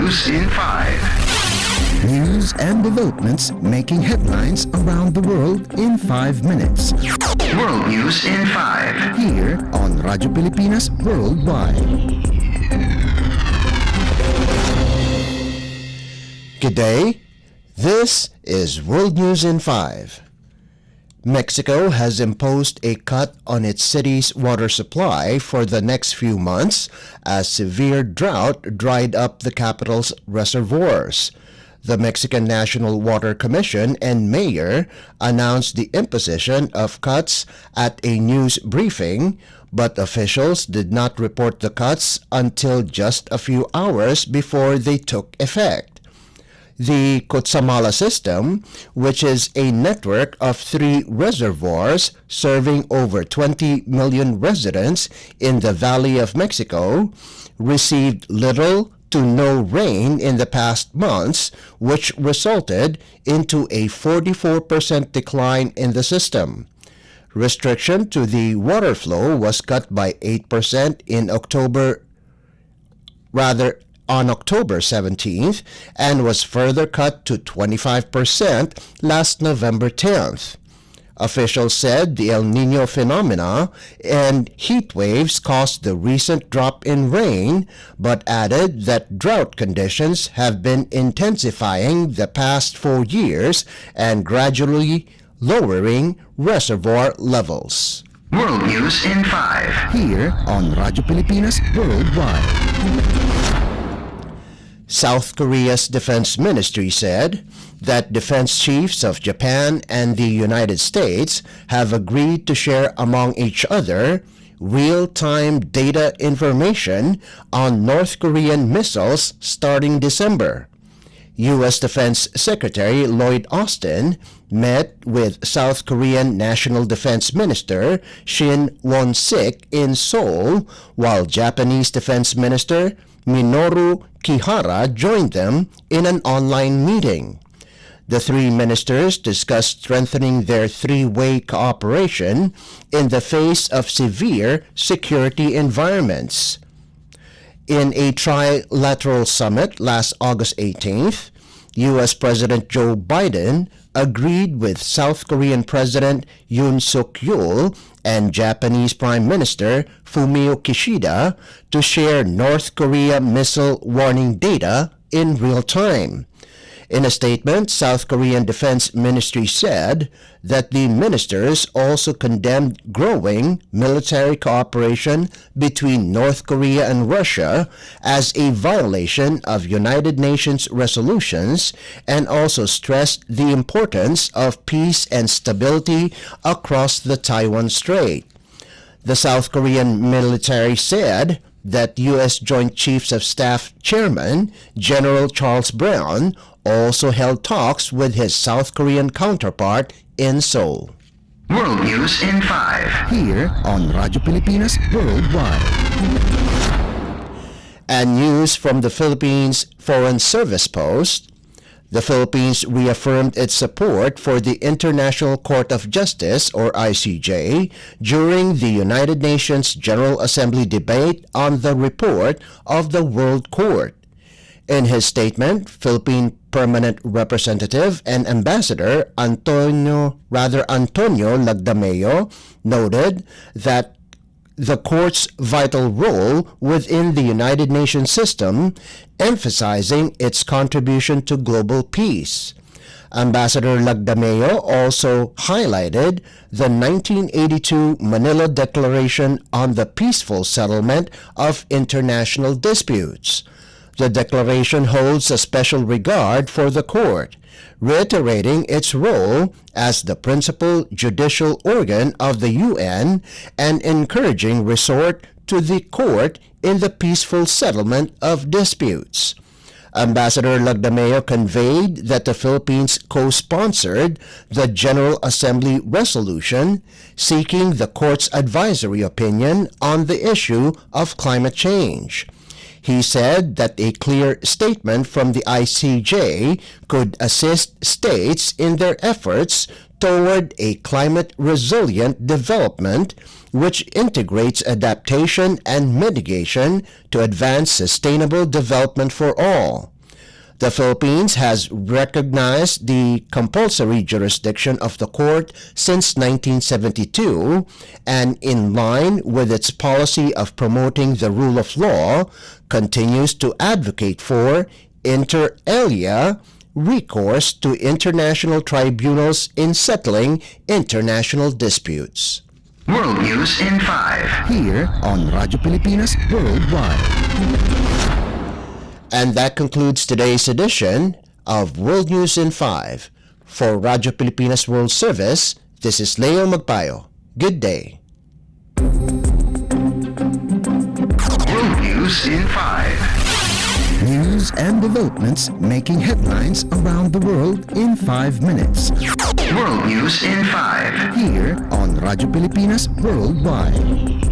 News in 5. News and developments making headlines around the world in 5 minutes. World News in 5. Here on Radyo Pilipinas Worldwide. Good day. This is World News in 5. Mexico has imposed a cut on its city's water supply for the next few months as severe drought dried up the capital's reservoirs. The Mexican National Water Commission and mayor announced the imposition of cuts at a news briefing, but officials did not report the cuts until just a few hours before they took effect. The Kutsamala system, which is a network of 3 reservoirs serving over 20 million residents in the Valley of Mexico, received little to no rain in the past months, which resulted into a 44% decline in the system. Restriction to the water flow was cut by 8% on October 17th and was further cut to 25% last November 10th. Officials said the El Niño phenomena and heat waves caused the recent drop in rain, but added that drought conditions have been intensifying the past 4 years and gradually lowering reservoir levels. World News in 5. Here on Radyo Pilipinas Worldwide. South Korea's defense ministry said that defense chiefs of Japan and the United States have agreed to share among each other real-time data information on North Korean missiles starting December. U.S. Defense Secretary Lloyd Austin met with South Korean National Defense Minister Shin Won-sik in Seoul, while Japanese Defense Minister Minoru Kihara joined them in an online meeting. The 3 ministers discussed strengthening their 3-way cooperation in the face of severe security environments. In a trilateral summit last August 18th, U.S. President Joe Biden agreed with South Korean President Yoon Suk-yeol and Japanese Prime Minister Fumio Kishida to share North Korea missile warning data in real time. In a statement, South Korean Defense Ministry said that the ministers also condemned growing military cooperation between North Korea and Russia as a violation of United Nations resolutions and also stressed the importance of peace and stability across the Taiwan Strait. The South Korean military said that U.S. Joint Chiefs of Staff Chairman General Charles Brown also held talks with his South Korean counterpart in Seoul. World News in 5. Here on Radyo Pilipinas Worldwide. And news from the Philippines Foreign Service Post. The Philippines reaffirmed its support for the International Court of Justice, or ICJ, during the United Nations General Assembly debate on the report of the World Court. In his statement, Philippine Permanent Representative and Ambassador Antonio Lagdameo noted that the court's vital role within the United Nations system, emphasizing its contribution to global peace. Ambassador Lagdameo also highlighted the 1982 Manila Declaration on the Peaceful Settlement of International Disputes. The declaration holds a special regard for the court, reiterating its role as the principal judicial organ of the UN and encouraging resort to the court in the peaceful settlement of disputes. Ambassador Lagdameo conveyed that the Philippines co-sponsored the General Assembly resolution seeking the court's advisory opinion on the issue of climate change. He said that a clear statement from the ICJ could assist states in their efforts toward a climate-resilient development which integrates adaptation and mitigation to advance sustainable development for all. The Philippines has recognized the compulsory jurisdiction of the court since 1972, and in line with its policy of promoting the rule of law, continues to advocate for, inter alia, recourse to international tribunals in settling international disputes. World News in 5. Here on Radyo Pilipinas Worldwide. And that concludes today's edition of World News in 5. For Radyo Pilipinas World Service, this is Leo Magpayo. Good day. World News in 5. News and developments making headlines around the world in 5 minutes. World News in 5. Here on Radyo Pilipinas Worldwide.